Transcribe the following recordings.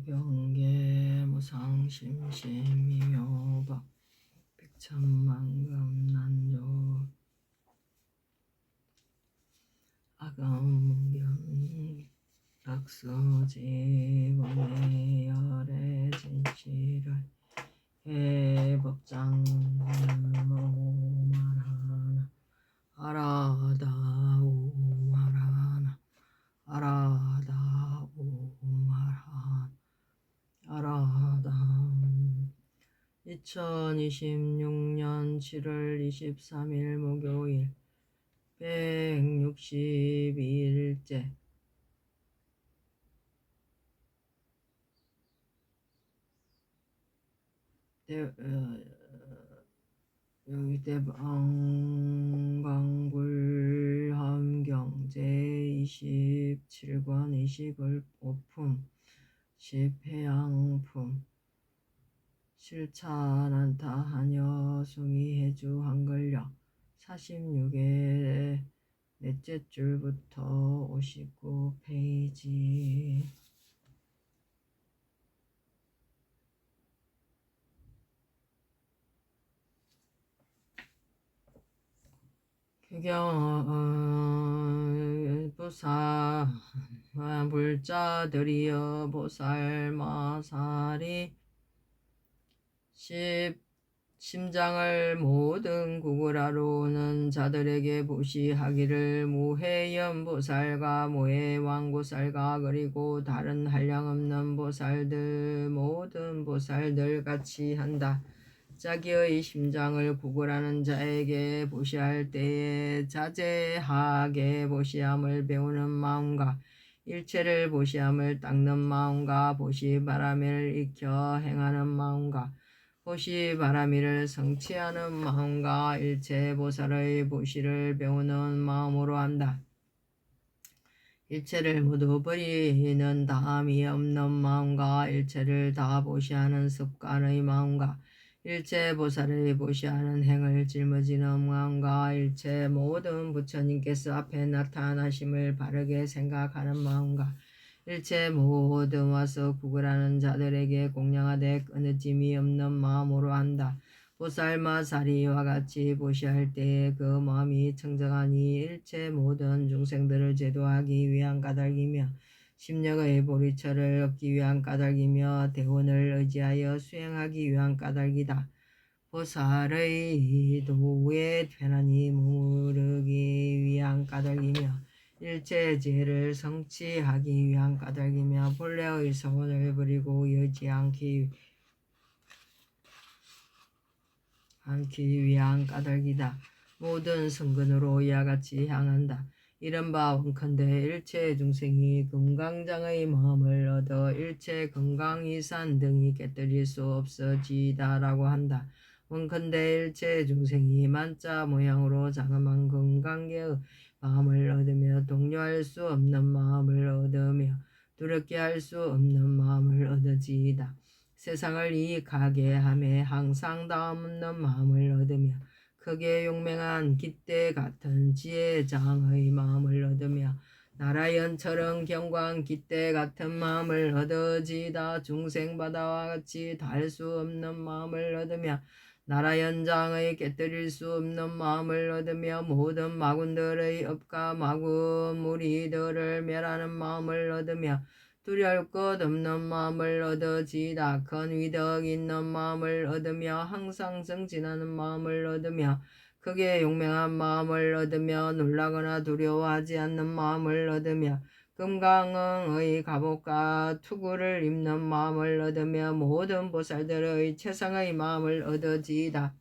경계 무상심심미묘박 백천만금난조 아감문경 락수지범의 열의 진실을 해법장오마라나 아라다오마라나 아라다오마라나 아라다 2026년 7월 23일 목요일 162일째 여기 대방광불함경 제27권 25품 10해양품 실찬한타 하녀 숭이해주 한글력 46의 넷째 줄부터 59페이지 부사 불자들이여 보살마살이 심장을 모든 구구라로는 자들에게 보시하기를 무해연보살과 무해왕보살과 그리고 다른 한량없는 보살들 모든 보살들 같이 한다. 자기의 심장을 구걸하는 자에게 보시할 때에 자제하게 보시함을 배우는 마음과 일체를 보시함을 닦는 마음과 보시바라미를 익혀 행하는 마음과 보시바라미를 성취하는 마음과 일체 보살의 보시를 배우는 마음으로 한다. 일체를 모두 버리는 다함이 없는 마음과 일체를 다 보시하는 습관의 마음과 일체 보살의 보시하는 행을 짊어지는 마음과 일체 모든 부처님께서 앞에 나타나심을 바르게 생각하는 마음과 일체 모든 와서 구걸하는 자들에게 공양하되 끊어짐이 없는 마음으로 한다. 보살마살이 이와 같이 보시할 때에 그 마음이 청정하니 일체 모든 중생들을 제도하기 위한 까닭이며 심령의 보리처를 얻기 위한 까닭이며 대원을 의지하여 수행하기 위한 까닭이다. 보살의 도에 편안히 머무르기 위한 까닭이며 일체 죄를 성취하기 위한 까닭이며 본래의 소원을 버리고 여지 않기 위한 까닭이다. 모든 성근으로 이와 같이 향한다. 이른바 원컨대 일체 중생이 금강장의 마음을 얻어 일체 건강이산 등이 깨뜨릴 수 없어지다라고 한다. 원컨대 일체 중생이 만자 모양으로 자그만 건강계의 마음을 얻으며 동요할 수 없는 마음을 얻으며 두렵게 할 수 없는 마음을 얻어지이다. 세상을 이익하게 하며 항상 다함없는 마음을 얻으며 크게 용맹한 깃대 같은 지혜장의 마음을 얻으며 나라연처럼 경광 깃대 같은 마음을 얻어지다. 중생바다와 같이 닿을 수 없는 마음을 얻으며 나라연장의 깨뜨릴 수 없는 마음을 얻으며 모든 마군들의 업과 마군 무리들을 멸하는 마음을 얻으며 두려울 것 없는 마음을 얻어지다. 큰 위덕 있는 마음을 얻으며 항상 정진하는 마음을 얻으며 크게 용맹한 마음을 얻으며 놀라거나 두려워하지 않는 마음을 얻으며 금강의 갑옷과 투구를 입는 마음을 얻으며 모든 보살들의 최상의 마음을 얻어지이다.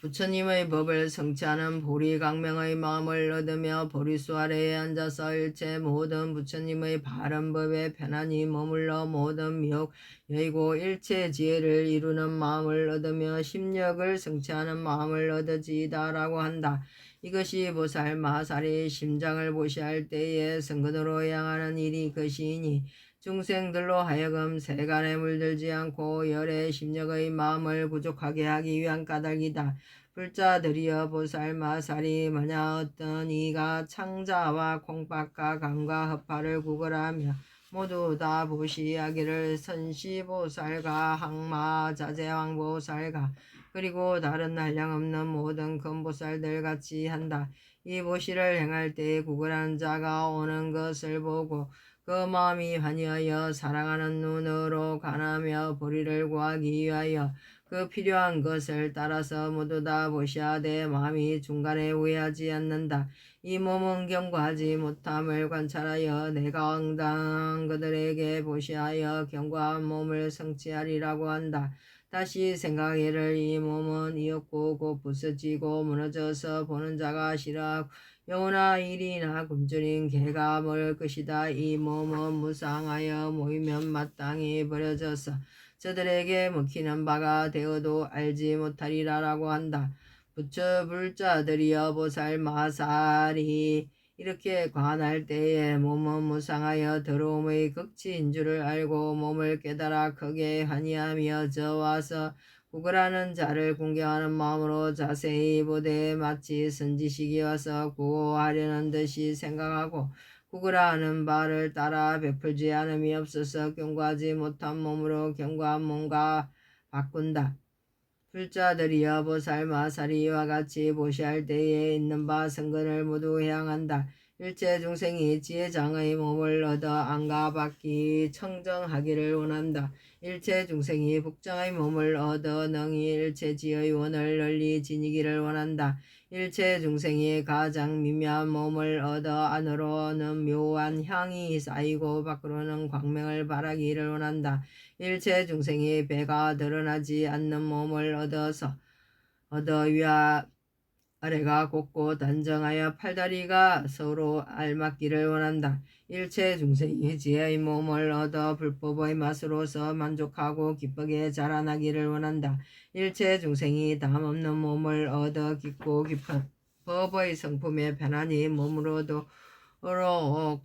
부처님의 법을 성취하는 보리강명의 마음을 얻으며 보리수 아래에 앉아서 일체 모든 부처님의 바른 법에 편안히 머물러 모든 미혹 여의고 일체 지혜를 이루는 마음을 얻으며 심력을 성취하는 마음을 얻어지이다라고 한다. 이것이 보살마살이 심장을 보시할 때에 성근으로 향하는 일이 것이니 중생들로 하여금 세간에 물들지 않고 열의 심력의 마음을 부족하게 하기 위한 까닭이다. 불자들이여 보살마살이 만약 어떤 이가 창자와 콩팥과 감과 허파를 구걸하며 모두 다 보시하기를 선시보살과 항마자재왕보살과 그리고 다른 한량없는 모든 금보살들 같이 한다. 이 보시를 행할 때에 구걸한 자가 오는 것을 보고 그 마음이 환희하여 사랑하는 눈으로 가나며 보리를 구하기 위하여 그 필요한 것을 따라서 모두 다 보시하되 마음이 중간에 후회하지 않는다. 이 몸은 경과하지 못함을 관찰하여 내가 응당한 그들에게 보시하여 경과한 몸을 성취하리라고 한다. 다시 생각하기를 이 몸은 이었고 곧 부서지고 무너져서 보는 자가 싫어하고 여우나 일이나 굶주린 개가 먹을 것이다. 이 몸은 무상하여 모이면 마땅히 버려져서 저들에게 먹히는 바가 되어도 알지 못하리라라고 한다. 부처 불자들이여 보살 마살이 이렇게 관할 때에 몸은 무상하여 더러움의 극치인 줄을 알고 몸을 깨달아 크게 환희하며 저와서 구걸하는 자를 공경하는 마음으로 자세히 보되 마치 선지식이 와서 구호하려는 듯이 생각하고 구걸하는 바를 따라 베풀지 않음이 없어서 경과하지 못한 몸으로 경과한 몸과 바꾼다. 불자들이여 보살 마살이 이와 같이 보시할 때에 있는 바 성근을 모두 향한다. 일체 중생이 지혜장의 몸을 얻어 안가받기 청정하기를 원한다. 일체 중생이 북정의 몸을 얻어 능히 일체 지의 원을 널리 지니기를 원한다. 일체 중생이 가장 미묘한 몸을 얻어 안으로는 묘한 향이 쌓이고 밖으로는 광명을 바라기를 원한다. 일체 중생이 배가 드러나지 않는 몸을 얻어 위아 아래가 곱고 단정하여 팔다리가 서로 알맞기를 원한다. 일체 중생이 지혜의 몸을 얻어 불법의 맛으로서 만족하고 기쁘게 자라나기를 원한다. 일체 중생이 담없는 몸을 얻어 깊고 깊은 법의 성품에 편안히 몸으로도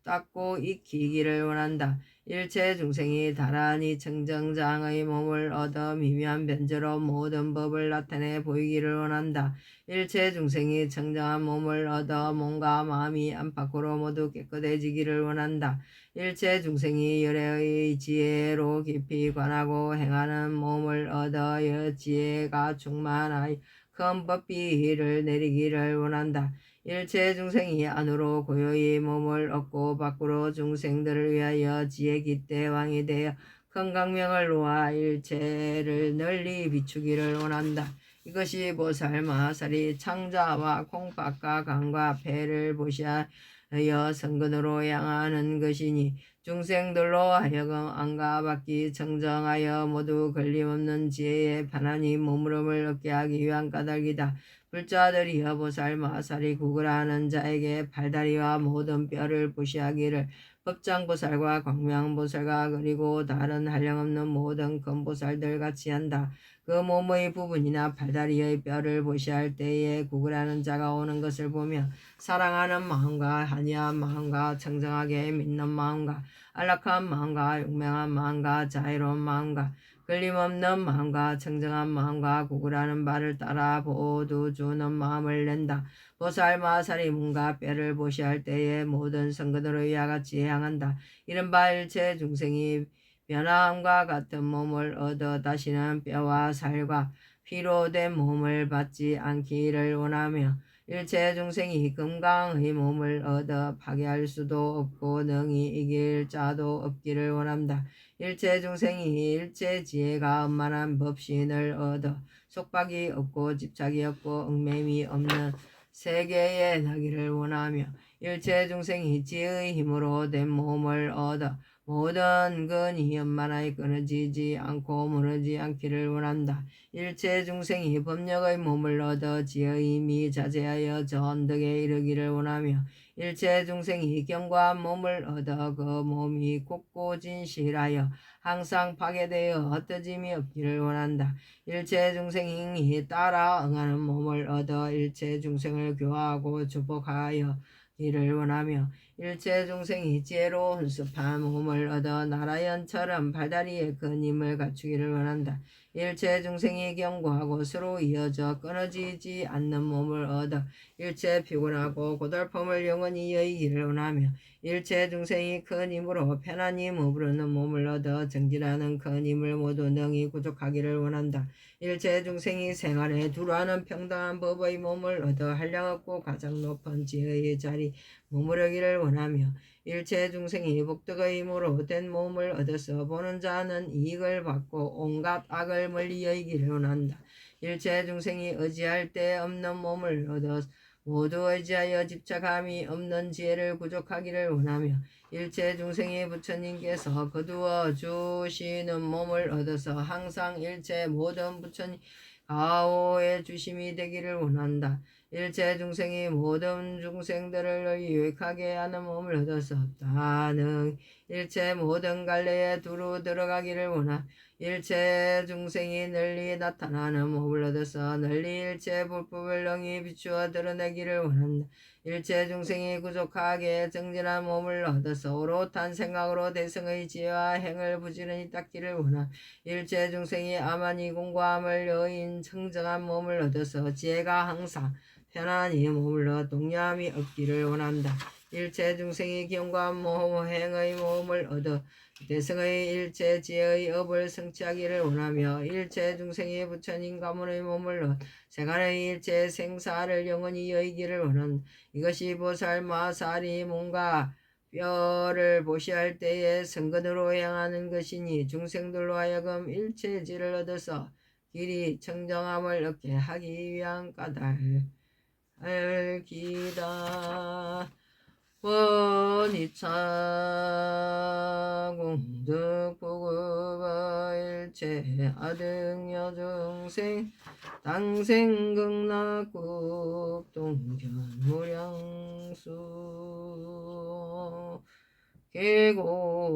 닦고 익히기를 원한다. 일체 중생이 다란히 청정장의 몸을 얻어 미묘한 변조로 모든 법을 나타내 보이기를 원한다. 일체 중생이 청정한 몸을 얻어 몸과 마음이 안팎으로 모두 깨끗해지기를 원한다. 일체 중생이 열애의 지혜로 깊이 관하고 행하는 몸을 얻어 지혜가 충만하여 큰 법비를 내리기를 원한다. 일체 중생이 안으로 고요히 몸을 얻고 밖으로 중생들을 위하여 지혜깃대 왕이 되어 큰 강명을 놓아 일체를 널리 비추기를 원한다. 이것이 보살 마살이 창자와 콩팥과 간과 폐를 보시하여 성근으로 향하는 것이니 중생들로 하여금 안가받기 청정하여 모두 걸림없는 지혜에 편안히 몸으름을 얻게 하기 위한 까닭이다. 불자들이여 보살 마살이 구걸하는 자에게 팔다리와 모든 뼈를 보시하기를 법장보살과 광명보살과 그리고 다른 한량없는 모든 금보살들 같이 한다. 그 몸의 부분이나 팔다리의 뼈를 보시할 때에 구걸하는 자가 오는 것을 보며 사랑하는 마음과 한이한 마음과 청정하게 믿는 마음과 안락한 마음과 용맹한 마음과 자유로운 마음과 걸림없는 마음과 청정한 마음과 구걸하는 바를 따라 보도 주는 마음을 낸다. 보살 마살이 몸과 뼈를 보시할 때에 모든 성근으로 이와 같이 향한다. 이른바 일체 중생이 변함과 같은 몸을 얻어 다시는 뼈와 살과 피로 된 몸을 받지 않기를 원하며 일체 중생이 금강의 몸을 얻어 파괴할 수도 없고 능히 이길 자도 없기를 원한다. 일체 중생이 일체 지혜가 엄만한 법신을 얻어 속박이 없고 집착이 없고 얽매임이 없는 세계에 나기를 원하며 일체 중생이 지혜의 힘으로 된 몸을 얻어 모든 근이 엄만하게 끊어지지 않고 무너지지 않기를 원한다. 일체 중생이 법력의 몸을 얻어 지혜의 힘이 자제하여 전덕에 이르기를 원하며 일체 중생이 경과한 몸을 얻어 그 몸이 굳고 진실하여 항상 파괴되어 흩어짐이 없기를 원한다. 일체 중생이 따라 응하는 몸을 얻어 일체 중생을 교화하고 축복하여 이를 원하며 일체 중생이 지혜로 훈습한 몸을 얻어 나라연처럼 발다리에 큰 힘을 갖추기를 원한다. 일체 중생이 견고하고 서로 이어져 끊어지지 않는 몸을 얻어 일체 피곤하고 고달픔을 영원히 여의기를 원하며 일체 중생이 큰 힘으로 편안히 머무르는 몸을 얻어 정진하는 큰 힘을 모두 능히 구족하기를 원한다. 일체 중생이 생활에 두루하는 평등한 법의 몸을 얻어 한량없고 가장 높은 지혜의 자리 머무르기를 원하며 일체 중생이 복덕의 힘으로 된 몸을 얻어서 보는 자는 이익을 받고 온갖 악을 멀리 여기기를 원한다. 일체 중생이 의지할 데 없는 몸을 얻어 모두 의지하여 집착함이 없는 지혜를 구족하기를 원하며 일체 중생이 부처님께서 거두어 주시는 몸을 얻어서 항상 일체 모든 부처님 가호의 주심이 되기를 원한다. 일체 중생이 모든 중생들을 유익하게 하는 몸을 얻어서 다능 일체 모든 갈래에 두루 들어가기를 원하 일체 중생이 널리 나타나는 몸을 얻어서 널리 일체 불법을 능히 비추어 드러내기를 원한다. 일체 중생이 구족하게 정진한 몸을 얻어서 오롯한 생각으로 대승의 지혜와 행을 부지런히 닦기를 원하 일체 중생이 아만이 공고함을 여인 청정한 몸을 얻어서 지혜가 항상 편안히 머물러 동념이 없기를 원한다. 일체 중생이 견고한 행의 몸을 얻어 대승의 일체 지혜의 업을 성취하기를 원하며 일체 중생이 부처님 가문의 몸을 얻어 세간의 일체 생사를 영원히 여의기를 원한다. 이것이 보살 마살이 몸과 뼈를 보시할 때에 성근으로 향하는 것이니 중생들로 하여금 일체지를 얻어서 길이 청정함을 얻게 하기 위한 까닭 알기다. 원이차 공덕 보급아 일체 아등여 중생 당생극락국 동견무량수 계고